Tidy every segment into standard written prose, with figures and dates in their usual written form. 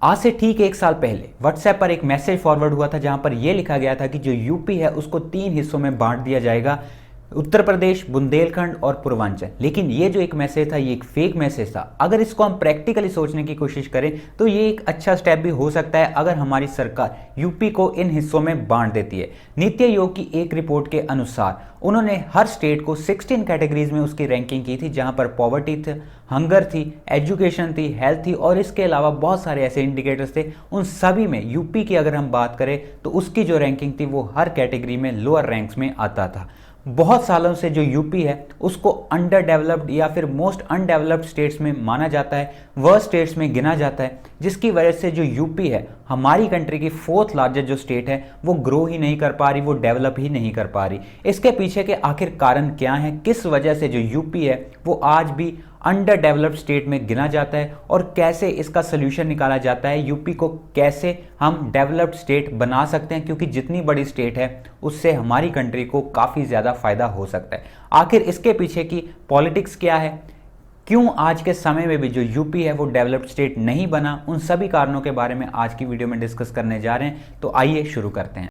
आज से ठीक एक साल पहले व्हाट्सएप पर एक मैसेज फॉरवर्ड हुआ था जहां पर यह लिखा गया था कि जो यूपी है उसको 3 हिस्सों में बांट दिया जाएगा, उत्तर प्रदेश, बुंदेलखंड और पूर्वांचल। लेकिन ये जो एक मैसेज था ये एक फेक मैसेज था। अगर इसको हम प्रैक्टिकली सोचने की कोशिश करें तो ये एक अच्छा स्टेप भी हो सकता है अगर हमारी सरकार यूपी को इन हिस्सों में बांट देती है। नीति आयोग की एक रिपोर्ट के अनुसार उन्होंने हर स्टेट को 16 कैटेगरीज में उसकी रैंकिंग की थी, जहां पर पॉवर्टी थी, हंगर थी, एजुकेशन थी, हेल्थ थी और इसके अलावा बहुत सारे ऐसे इंडिकेटर्स थे। उन सभी में यूपी की अगर हम बात करें तो उसकी जो रैंकिंग थी वो हर कैटेगरी में लोअर रैंक्स में आता था। बहुत सालों से जो यूपी है उसको अंडर डेवलप्ड या फिर मोस्ट अनडेवलप्ड स्टेट्स में माना जाता है, वह स्टेट्स में गिना जाता है, जिसकी वजह से जो यूपी है हमारी कंट्री की 4th लार्जेस्ट जो स्टेट है वो ग्रो ही नहीं कर पा रही, वो डेवलप ही नहीं कर पा रही। इसके पीछे के आखिर कारण क्या है, किस वजह से जो यूपी है वो आज भी अंडर डेवलप्ड स्टेट में गिना जाता है और कैसे इसका सोल्यूशन निकाला जाता है, यूपी को कैसे हम डेवलप्ड स्टेट बना सकते हैं, क्योंकि जितनी बड़ी स्टेट है उससे हमारी कंट्री को काफ़ी ज़्यादा फायदा हो सकता है। आखिर इसके पीछे की पॉलिटिक्स क्या है, क्यों आज के समय में भी जो यूपी है वो डेवलप्ड स्टेट नहीं बना, उन सभी कारणों के बारे में आज की वीडियो में डिस्कस करने जा रहे हैं। तो आइए शुरू करते हैं।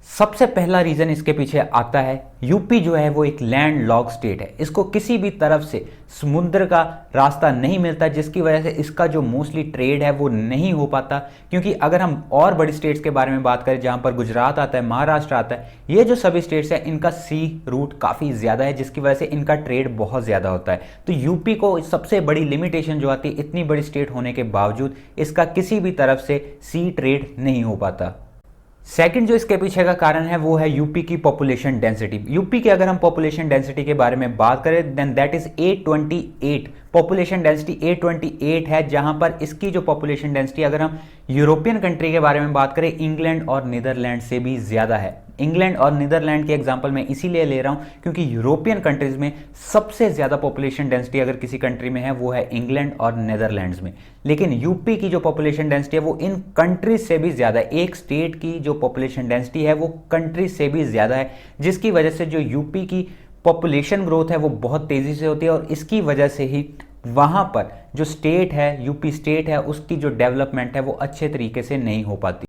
सबसे पहला रीजन इसके पीछे आता है, यूपी जो है वो एक लैंड लॉक स्टेट है। इसको किसी भी तरफ से समुद्र का रास्ता नहीं मिलता, जिसकी वजह से इसका जो मोस्टली ट्रेड है वो नहीं हो पाता। क्योंकि अगर हम और बड़ी स्टेट्स के बारे में बात करें जहां पर गुजरात आता है, महाराष्ट्र आता है, ये जो सभी स्टेट्स हैं इनका सी रूट काफ़ी ज़्यादा है, जिसकी वजह से इनका ट्रेड बहुत ज़्यादा होता है। तो यूपी को सबसे बड़ी लिमिटेशन जो आती है, इतनी बड़ी स्टेट होने के बावजूद इसका किसी भी तरफ से सी ट्रेड नहीं हो पाता। सेकंड जो इसके पीछे का कारण है वो है यूपी की पॉपुलेशन डेंसिटी। यूपी की अगर हम पॉपुलेशन डेंसिटी के बारे में बात करें then that is 828। Population density 828 है, जहां पर इसकी जो पॉपुलेशन डेंसिटी अगर हम यूरोपियन कंट्री के बारे में बात करें, इंग्लैंड और नीदरलैंड से भी ज़्यादा है। इंग्लैंड और नीदरलैंड के एग्जांपल मैं इसीलिए ले रहा हूं क्योंकि यूरोपियन कंट्रीज में सबसे ज़्यादा पॉपुलेशन डेंसिटी अगर किसी कंट्री में है वो है इंग्लैंड और नीदरलैंड्स में। लेकिन यूपी की जो पॉपुलेशन डेंसिटी है वो इन कंट्रीज से भी ज़्यादा है। एक स्टेट की जो पॉपुलेशन डेंसिटी है वो कंट्रीज से भी ज़्यादा है, जिसकी वजह से जो यूपी की पॉपुलेशन ग्रोथ है वो बहुत तेज़ी से होती है और इसकी वजह से ही वहाँ पर जो स्टेट है, यूपी स्टेट है, उसकी जो डेवलपमेंट है वो अच्छे तरीके से नहीं हो पाती।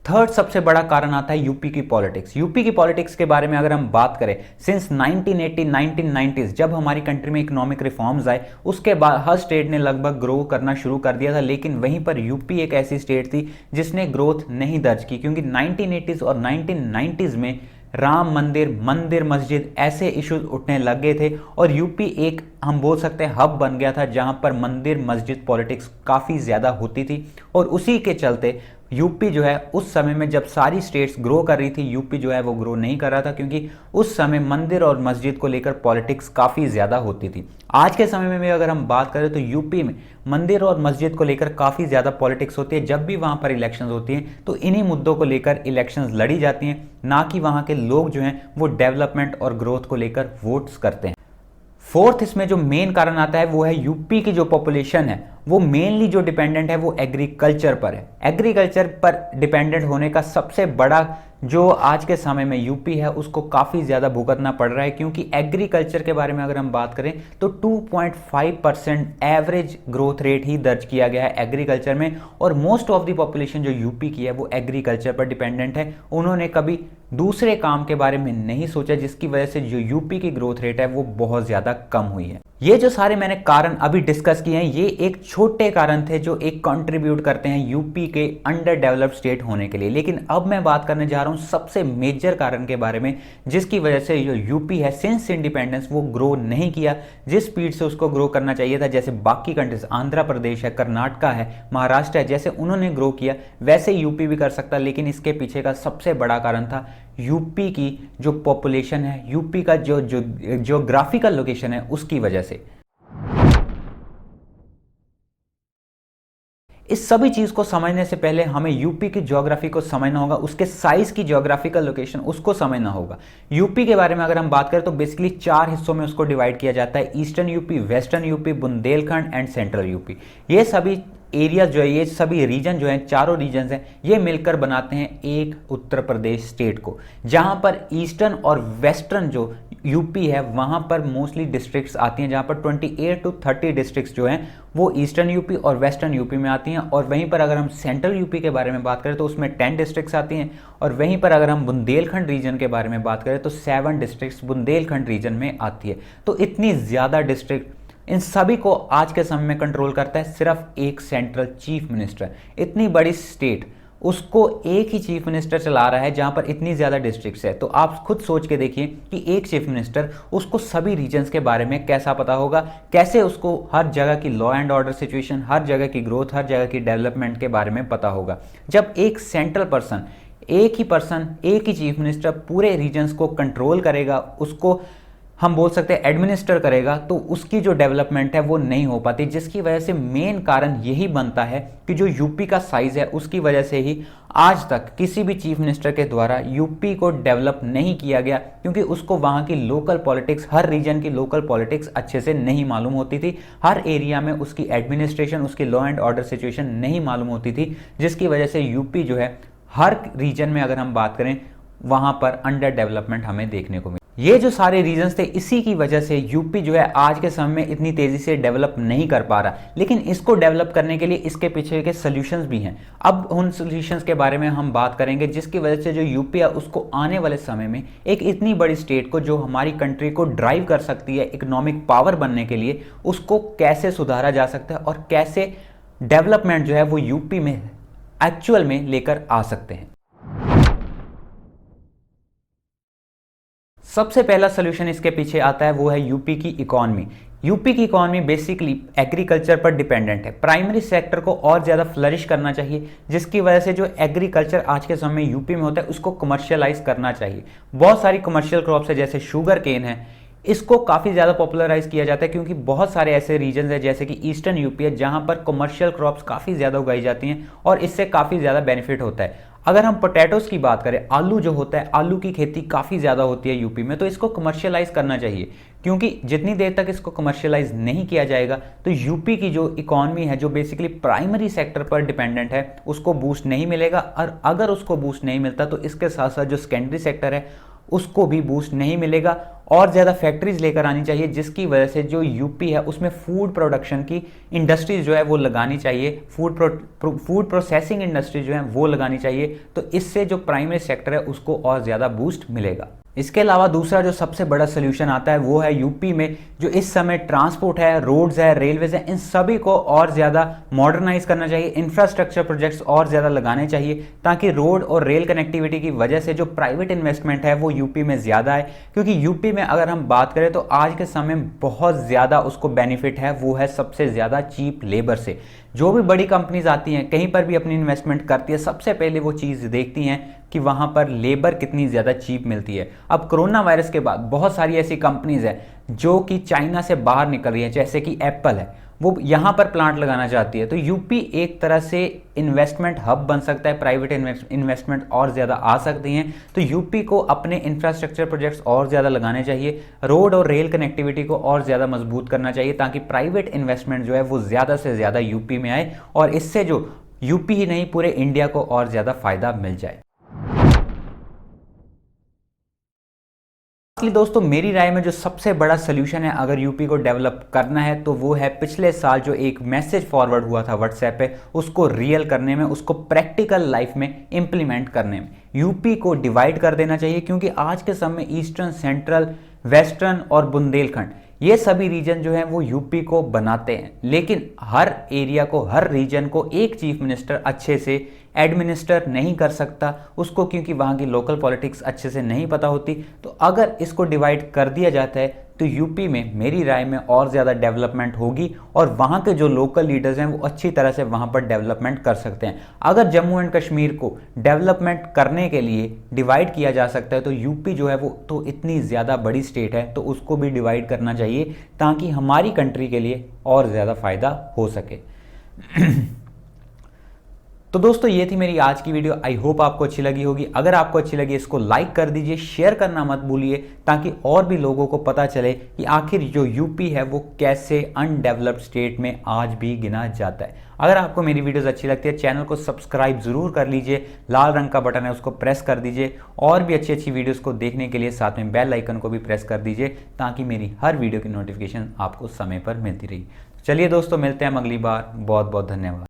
थर्ड सबसे बड़ा कारण आता है यूपी की पॉलिटिक्स। यूपी की पॉलिटिक्स के बारे में अगर हम बात करें, सिंस 1980 1990s जब हमारी कंट्री में इकोनॉमिक रिफॉर्म्स आए उसके बाद हर स्टेट ने लगभग ग्रो करना शुरू कर दिया था, लेकिन वहीं पर यूपी एक ऐसी स्टेट थी जिसने ग्रोथ नहीं दर्ज की, क्योंकि 1980s और 1990s में राम मंदिर मस्जिद ऐसे इश्यूज उठने लग गए थे और यूपी एक हम बोल सकते हैं हब बन गया था जहां पर मंदिर मस्जिद पॉलिटिक्स काफ़ी ज़्यादा होती थी। और उसी के चलते यूपी जो है उस समय में जब सारी स्टेट्स ग्रो कर रही थी, यूपी जो है वो ग्रो नहीं कर रहा था, क्योंकि उस समय मंदिर और मस्जिद को लेकर पॉलिटिक्स काफ़ी ज़्यादा होती थी। आज के समय में भी अगर हम बात करें तो यूपी में मंदिर और मस्जिद को लेकर काफ़ी ज़्यादा पॉलिटिक्स होती है। जब भी वहाँ पर इलेक्शंस होती हैं तो इन्हीं मुद्दों को लेकर इलेक्शंस लड़ी जाती हैं, ना कि वहाँ के लोग जो हैं वो डेवलपमेंट और ग्रोथ को लेकर वोट्स करते हैं। फोर्थ इसमें जो मेन कारण आता है वो है यूपी की जो पॉपुलेशन है वो मेनली जो डिपेंडेंट है वो एग्रीकल्चर पर है। एग्रीकल्चर पर डिपेंडेंट होने का सबसे बड़ा जो आज के समय में यूपी है उसको काफ़ी ज़्यादा भुगतना पड़ रहा है, क्योंकि एग्रीकल्चर के बारे में अगर हम बात करें तो 2.5% एवरेज ग्रोथ रेट ही दर्ज किया गया है एग्रीकल्चर में। और मोस्ट ऑफ द पॉपुलेशन जो यूपी की है वो एग्रीकल्चर पर डिपेंडेंट है। उन्होंने कभी दूसरे काम के बारे में नहीं सोचा, जिसकी वजह से जो यूपी की ग्रोथ रेट है वो बहुत ज़्यादा कम हुई है। ये जो सारे मैंने कारण अभी डिस्कस किए हैं ये एक छोटे कारण थे जो एक कंट्रीब्यूट करते हैं यूपी के अंडर डेवलप्ड स्टेट होने के लिए। लेकिन अब मैं बात करने जा रहा हूं सबसे मेजर कारण के बारे में, जिसकी वजह से जो यूपी है सिंस इंडिपेंडेंस वो ग्रो नहीं किया जिस स्पीड से उसको ग्रो करना चाहिए था। जैसे बाकी कंट्रीज आंध्र प्रदेश है, कर्नाटका है, महाराष्ट्र है, जैसे उन्होंने ग्रो किया वैसे यूपी भी कर सकता। लेकिन इसके पीछे का सबसे बड़ा कारण था यूपी की जो पॉपुलेशन है, यूपी का जो ज्योग्राफिकल लोकेशन है उसकी वजह से। इस सभी चीज को समझने से पहले हमें यूपी की ज्योग्राफी को समझना होगा, उसके साइज की ज्योग्राफिकल लोकेशन उसको समझना होगा। यूपी के बारे में अगर हम बात करें तो बेसिकली 4 हिस्सों में उसको डिवाइड किया जाता है, eastern UP, western UP, Bundelkhand and central UP. ये सभी एरिया जो है, ये सभी रीजन जो हैं, चारों रीजन हैं, ये मिलकर बनाते हैं एक उत्तर प्रदेश स्टेट को, जहां पर ईस्टर्न और वेस्टर्न जो यूपी है वहां पर मोस्टली डिस्ट्रिक्ट्स आती हैं, जहां पर 28 to 30 डिस्ट्रिक्ट्स जो हैं वो ईस्टर्न यूपी और वेस्टर्न यूपी में आती हैं। और वहीं पर अगर हम सेंट्रल यूपी के बारे में बात करें तो उसमें 10 डिस्ट्रिक्ट्स आती हैं। और वहीं पर अगर हम बुंदेलखंड रीजन के बारे में बात करें तो 7 डिस्ट्रिक्ट्स बुंदेलखंड रीजन में आती है। तो इतनी ज़्यादा डिस्ट्रिक्ट, इन सभी को आज के समय में कंट्रोल करता है सिर्फ एक सेंट्रल चीफ मिनिस्टर। इतनी बड़ी स्टेट, उसको एक ही चीफ मिनिस्टर चला रहा है जहां पर इतनी ज़्यादा डिस्ट्रिक्ट्स है। तो आप खुद सोच के देखिए कि एक चीफ मिनिस्टर, उसको सभी रीजन्स के बारे में कैसा पता होगा, कैसे उसको हर जगह की लॉ एंड ऑर्डर सिचुएशन, हर जगह की ग्रोथ, हर जगह की डेवलपमेंट के बारे में पता होगा। जब एक सेंट्रल पर्सन, एक ही चीफ मिनिस्टर पूरे रीजन्स को कंट्रोल करेगा, उसको हम बोल सकते हैं एडमिनिस्टर करेगा, तो उसकी जो डेवलपमेंट है वो नहीं हो पाती, जिसकी वजह से मेन कारण यही बनता है कि जो यूपी का साइज है उसकी वजह से ही आज तक किसी भी चीफ मिनिस्टर के द्वारा यूपी को डेवलप नहीं किया गया, क्योंकि उसको वहाँ की लोकल पॉलिटिक्स, हर रीजन की लोकल पॉलिटिक्स अच्छे से नहीं मालूम होती थी, हर एरिया में उसकी एडमिनिस्ट्रेशन, उसकी लॉ एंड ऑर्डर सिचुएशन नहीं मालूम होती थी, जिसकी वजह से यूपी जो है हर रीजन में अगर हम बात करें वहाँ पर अंडर डेवलपमेंट हमें देखने को मिली। ये जो सारे रीजंस थे, इसी की वजह से यूपी जो है आज के समय में इतनी तेजी से डेवलप नहीं कर पा रहा। लेकिन इसको डेवलप करने के लिए इसके पीछे के सॉल्यूशंस भी हैं। अब उन सॉल्यूशंस के बारे में हम बात करेंगे, जिसकी वजह से जो यूपी है उसको आने वाले समय में एक इतनी बड़ी स्टेट को, जो हमारी कंट्री को ड्राइव कर सकती है इकोनॉमिक पावर बनने के लिए, उसको कैसे सुधारा जा सकता है और कैसे डेवलपमेंट जो है वो यूपी में एक्चुअल में लेकर आ सकते हैं। सबसे पहला सोल्यूशन इसके पीछे आता है वो है यूपी की इकॉनमी। यूपी की इकॉनमी बेसिकली एग्रीकल्चर पर डिपेंडेंट है। प्राइमरी सेक्टर को और ज़्यादा फ्लरिश करना चाहिए, जिसकी वजह से जो एग्रीकल्चर आज के समय में यूपी में होता है उसको कमर्शियलाइज करना चाहिए। बहुत सारी कमर्शियल क्रॉप्स है, जैसे शुगर केन है, इसको काफ़ी ज़्यादा पॉपुलराइज किया जाता है, क्योंकि बहुत सारे ऐसे रीजन है जैसे कि ईस्टर्न यूपी है जहाँ पर कमर्शियल क्रॉप्स काफ़ी ज़्यादा उगाई जाती हैं और इससे काफ़ी ज़्यादा बेनिफिट होता है। अगर हम पोटैटोज़ की बात करें, आलू जो होता है, आलू की खेती काफ़ी ज़्यादा होती है यूपी में, तो इसको कमर्शियलाइज करना चाहिए, क्योंकि जितनी देर तक इसको कमर्शियलाइज नहीं किया जाएगा तो यूपी की जो इकॉनमी है, जो बेसिकली प्राइमरी सेक्टर पर डिपेंडेंट है, उसको बूस्ट नहीं मिलेगा। और अगर उसको बूस्ट नहीं मिलता तो इसके साथ साथ जो सेकेंडरी सेक्टर है उसको भी बूस्ट नहीं मिलेगा। और ज़्यादा फैक्ट्रीज लेकर आनी चाहिए, जिसकी वजह से जो यूपी है उसमें फूड प्रोडक्शन की इंडस्ट्रीज जो है वो लगानी चाहिए, फूड प्रोसेसिंग इंडस्ट्रीज जो है वो लगानी चाहिए। तो इससे जो प्राइमरी सेक्टर है उसको और ज़्यादा बूस्ट मिलेगा। इसके अलावा दूसरा जो सबसे बड़ा सोल्यूशन आता है वो है यूपी में जो इस समय ट्रांसपोर्ट है, रोड्स है, रेलवेज है, इन सभी को और ज़्यादा मॉडर्नाइज करना चाहिए। इंफ्रास्ट्रक्चर प्रोजेक्ट्स और ज़्यादा लगाने चाहिए, ताकि रोड और रेल कनेक्टिविटी की वजह से जो प्राइवेट इन्वेस्टमेंट है वो यूपी में ज़्यादा है। क्योंकि यूपी में अगर हम बात करें तो आज के समय में बहुत ज़्यादा उसको बेनिफिट है, वो है सबसे ज़्यादा चीप लेबर से। जो भी बड़ी कंपनीज आती हैं, कहीं पर भी अपनी इन्वेस्टमेंट करती है, सबसे पहले वो चीज़ देखती हैं कि वहाँ पर लेबर कितनी ज़्यादा चीप मिलती है। अब कोरोना वायरस के बाद बहुत सारी ऐसी कंपनीज हैं जो कि चाइना से बाहर निकल रही है, जैसे कि एप्पल है, वो यहाँ पर प्लांट लगाना चाहती है। तो यूपी एक तरह से इन्वेस्टमेंट हब बन सकता है, प्राइवेट इन्वेस्टमेंट और ज़्यादा आ सकती हैं। तो यूपी को अपने इंफ्रास्ट्रक्चर प्रोजेक्ट्स और ज़्यादा लगाने चाहिए, रोड और रेल कनेक्टिविटी को और ज़्यादा मजबूत करना चाहिए, ताकि प्राइवेट इन्वेस्टमेंट जो है वो ज़्यादा से ज़्यादा यूपी में आए और इससे जो यूपी ही नहीं पूरे इंडिया को और ज़्यादा फायदा मिल जाए। दोस्तों, मेरी राय में जो सबसे बड़ा सोल्यूशन है अगर यूपी को डेवलप करना है तो वो है पिछले साल जो एक मैसेज फॉरवर्ड हुआ था व्हाट्सएप पे, उसको रियल करने में, उसको प्रैक्टिकल लाइफ में इंप्लीमेंट करने में। यूपी को डिवाइड कर देना चाहिए, क्योंकि आज के समय ईस्टर्न, सेंट्रल, वेस्टर्न और बुंदेलखंड, ये सभी रीजन जो हैं वो यूपी को बनाते हैं। लेकिन हर एरिया को, हर रीजन को एक चीफ मिनिस्टर अच्छे से एडमिनिस्टर नहीं कर सकता उसको, क्योंकि वहाँ की लोकल पॉलिटिक्स अच्छे से नहीं पता होती। तो अगर इसको डिवाइड कर दिया जाता है तो यूपी में मेरी राय में और ज़्यादा डेवलपमेंट होगी और वहाँ के जो लोकल लीडर्स हैं वो अच्छी तरह से वहाँ पर डेवलपमेंट कर सकते हैं। अगर जम्मू एंड कश्मीर को डेवलपमेंट करने के लिए डिवाइड किया जा सकता है तो यूपी जो है वो तो इतनी ज़्यादा बड़ी स्टेट है, तो उसको भी डिवाइड करना चाहिए, ताकि हमारी कंट्री के लिए और ज़्यादा फ़ायदा हो सके। तो दोस्तों ये थी मेरी आज की वीडियो। आई होप आपको अच्छी लगी होगी। अगर आपको अच्छी लगी इसको लाइक कर दीजिए, शेयर करना मत भूलिए, ताकि और भी लोगों को पता चले कि आखिर जो यूपी है वो कैसे अनडेवलप्ड स्टेट में आज भी गिना जाता है। अगर आपको मेरी वीडियोस अच्छी लगती है चैनल को सब्सक्राइब जरूर कर लीजिए, लाल रंग का बटन है उसको प्रेस कर दीजिए, और भी अच्छी अच्छी वीडियोस को देखने के लिए साथ में बेल आइकन को भी प्रेस कर दीजिए, ताकि मेरी हर वीडियो की नोटिफिकेशन आपको समय पर मिलती रही। चलिए दोस्तों, मिलते हैं अगली बार। बहुत बहुत धन्यवाद।